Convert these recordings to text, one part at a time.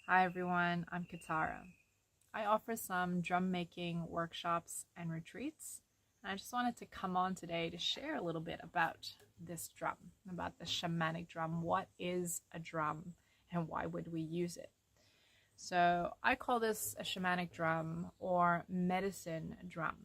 Hi everyone, I'm Katara. I offer some drum making workshops and retreats. And I just wanted to come on today to share a little bit about this drum, about the shamanic drum. What is a drum and why would we use it? So I call this a shamanic drum or medicine drum.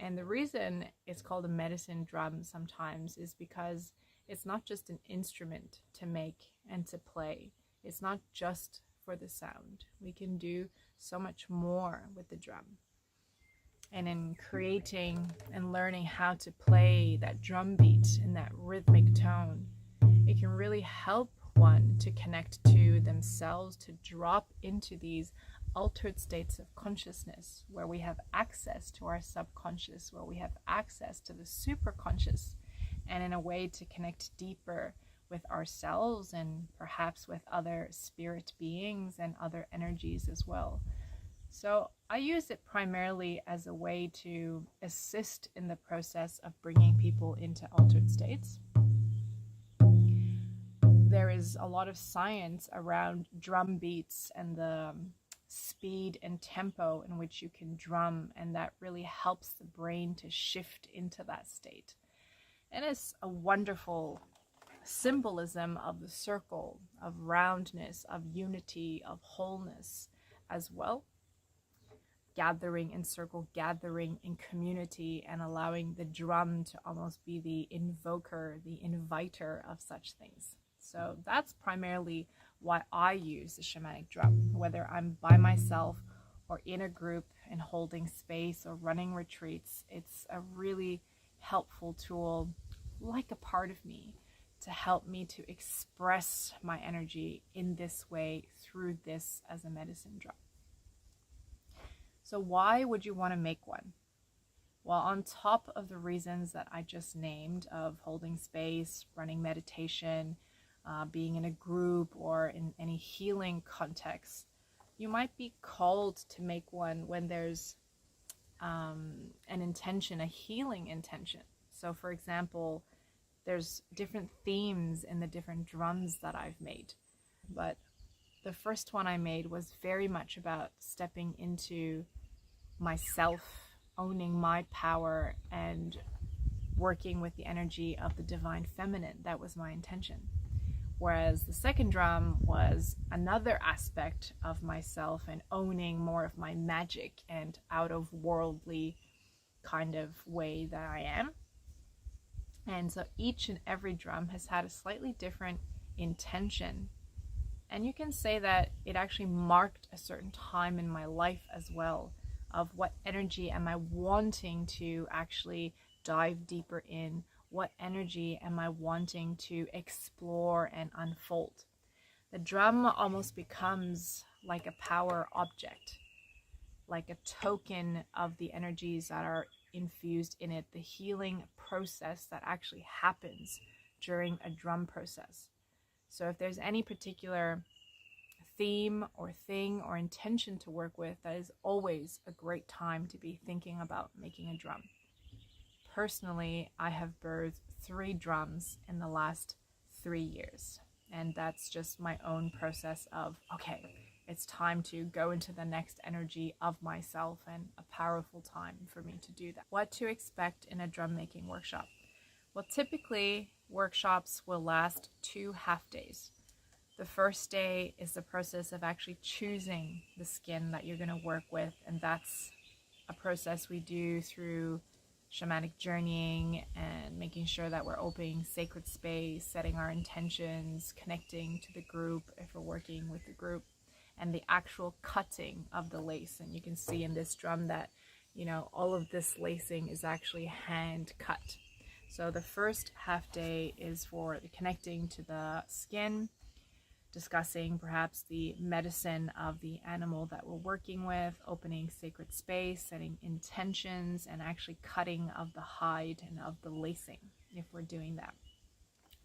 And the reason it's called a medicine drum sometimes is because it's not just an instrument to make and to play. It's not just for the sound. We can do so much more with the drum. And in creating and learning how to play that drum beat in that rhythmic tone, it can really help one to connect to themselves, to drop into these altered states of consciousness where we have access to our subconscious, where we have access to the superconscious, and in a way to connect deeper with ourselves and perhaps with other spirit beings and other energies as well. So I use it primarily as a way to assist in the process of bringing people into altered states. There is a lot of science around drum beats and the speed and tempo in which you can drum, and that really helps the brain to shift into that state. And it's a wonderful symbolism of the circle, of roundness, of unity, of wholeness as well. Gathering in circle, gathering in community, and allowing the drum to almost be the invoker, the inviter of such things. So that's primarily why I use the shamanic drum, whether I'm by myself or in a group and holding space or running retreats. It's a really helpful tool, like a part of me, to help me to express my energy in this way through this as a medicine drum. So why would you want to make one? Well, on top of the reasons that I just named of holding space, running meditation, being in a group or in any healing context, you might be called to make one when there's an intention, a healing intention. So for example, there's different themes in the different drums that I've made. But the first one I made was very much about stepping into myself, owning my power, and working with the energy of the divine feminine. That was my intention. Whereas the second drum was another aspect of myself and owning more of my magic and out of worldly kind of way that I am. And so each and every drum has had a slightly different intention. And you can say that it actually marked a certain time in my life as well, of what energy am I wanting to actually dive deeper in, what energy am I wanting to explore and unfold. The drum almost becomes like a power object, like a token of the energies that are infused in it, the healing process that actually happens during a drum process. So if there's any particular theme or thing or intention to work with, that is always a great time to be thinking about making a drum. Personally, I have birthed 3 drums in the last 3 years, and that's just my own process of, okay, it's time to go into the next energy of myself, and a powerful time for me to do that. What to expect in a drum making workshop? Well, typically workshops will last 2 half days. The first day is the process of actually choosing the skin that you're going to work with, and that's a process we do through shamanic journeying and making sure that we're opening sacred space, setting our intentions, connecting to the group if we're working with the group, and the actual cutting of the lace. And you can see in this drum that, all of this lacing is actually hand cut. So the first half day is for the connecting to the skin, discussing perhaps the medicine of the animal that we're working with, opening sacred space, setting intentions, and actually cutting of the hide and of the lacing if we're doing that.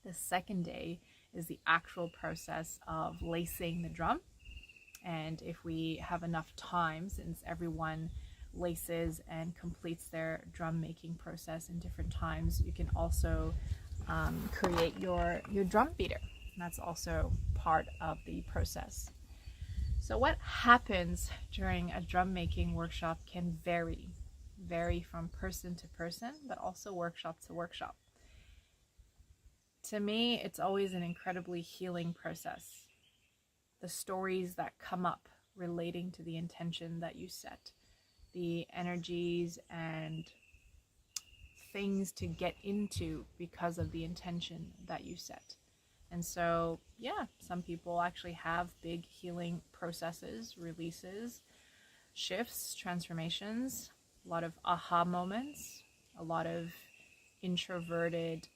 The second day is the actual process of lacing the drum. And if we have enough time, since everyone laces and completes their drum making process in different times, you can also create your drum beater. That's also part of the process. So what happens during a drum making workshop can vary from person to person, but also workshop to workshop. To me, it's always an incredibly healing process. The stories that come up relating to the intention that you set, the energies and things to get into because of the intention that you set. And so, yeah, some people actually have big healing processes, releases, shifts, transformations, a lot of aha moments, a lot of introverted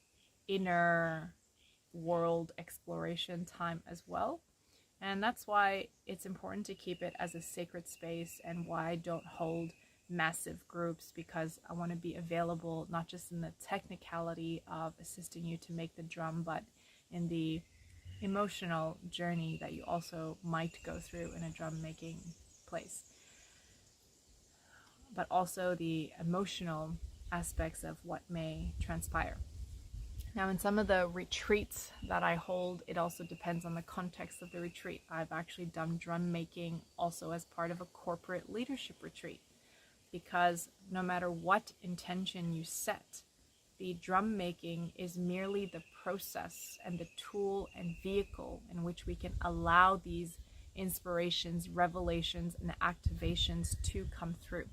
inner world exploration time as well. And that's why it's important to keep it as a sacred space, and why I don't hold massive groups, because I want to be available not just in the technicality of assisting you to make the drum, but in the emotional journey that you also might go through in a drum making place, but also the emotional aspects of what may transpire. Now, in some of the retreats that I hold, it also depends on the context of the retreat. I've actually done drum making also as part of a corporate leadership retreat, because no matter what intention you set, the drum making is merely the process and the tool and vehicle in which we can allow these inspirations, revelations, and activations to come through.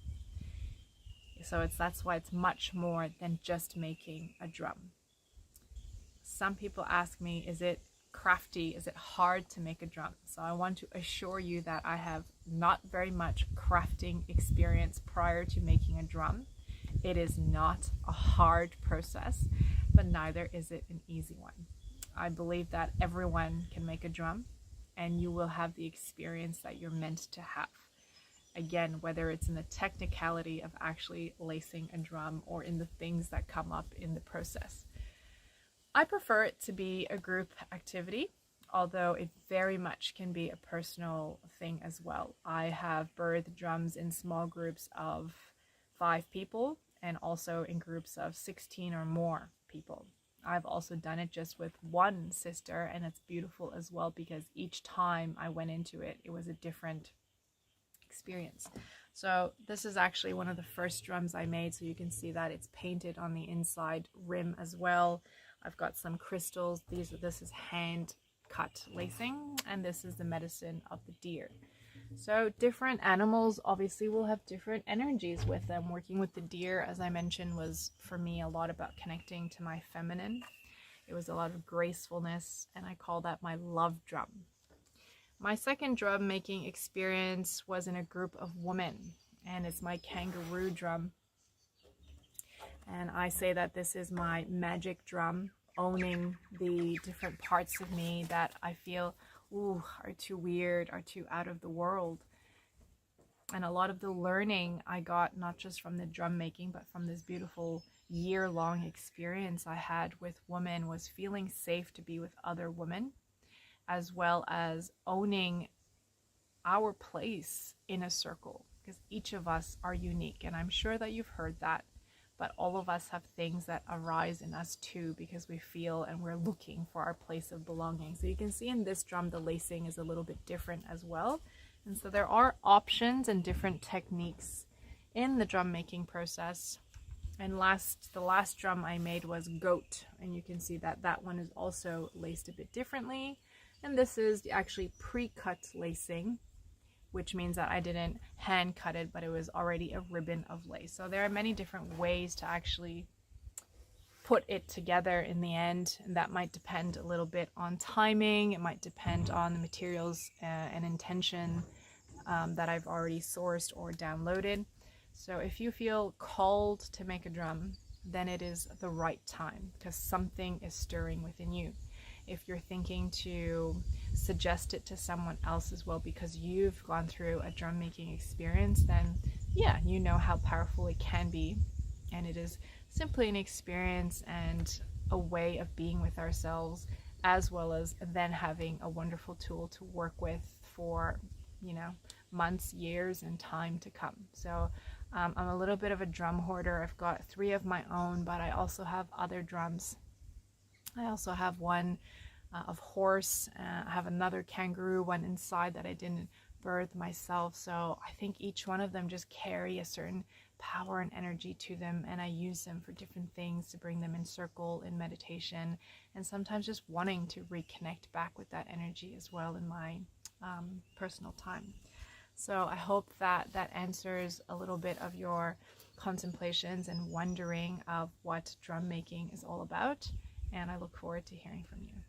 So that's why it's much more than just making a drum. Some people ask me, is it crafty? Is it hard to make a drum? So I want to assure you that I have not very much crafting experience prior to making a drum. It is not a hard process, but neither is it an easy one. I believe that everyone can make a drum, and you will have the experience that you're meant to have. Again, whether it's in the technicality of actually lacing a drum or in the things that come up in the process. I prefer it to be a group activity, although it very much can be a personal thing as well. I have birthed drums in small groups of 5 people, and also in groups of 16 or more people. I've also done it just with one sister, and it's beautiful as well, because each time I went into it, it was a different experience. So this is actually one of the first drums I made, so you can see that it's painted on the inside rim as well. I've got some crystals. This is hand cut lacing, and this is the medicine of the deer. So different animals obviously will have different energies with them. Working with the deer, as I mentioned, was for me a lot about connecting to my feminine. It was a lot of gracefulness, and I call that my love drum. My second drum making experience was in a group of women, and it's my kangaroo drum. And I say that this is my magic drum, owning the different parts of me that I feel are too weird, are too out of the world. And a lot of the learning I got, not just from the drum making, but from this beautiful year-long experience I had with women, was feeling safe to be with other women, as well as owning our place in a circle, because each of us are unique. And I'm sure that you've heard that, but all of us have things that arise in us too, because we feel and we're looking for our place of belonging. So you can see in this drum, the lacing is a little bit different as well. And so there are options and different techniques in the drum making process. And the last drum I made was goat, and you can see that that one is also laced a bit differently. And this is actually pre-cut lacing, which means that I didn't hand cut it, but it was already a ribbon of lace. So there are many different ways to actually put it together in the end, and that might depend a little bit on timing. It might depend on the materials and intention that I've already sourced or downloaded. So if you feel called to make a drum, then it is the right time, because something is stirring within you. If you're thinking to suggest it to someone else as well, because you've gone through a drum making experience, then yeah, you know how powerful it can be. And it is simply an experience and a way of being with ourselves, as well as then having a wonderful tool to work with for, months, years, and time to come. So I'm a little bit of a drum hoarder. I've got 3 of my own, but I also have other drums. I also have one of horse. I have another kangaroo one inside that I didn't birth myself. So I think each one of them just carry a certain power and energy to them, and I use them for different things, to bring them in circle in meditation, and sometimes just wanting to reconnect back with that energy as well in my personal time. So I hope that that answers a little bit of your contemplations and wondering of what drum making is all about, and I look forward to hearing from you.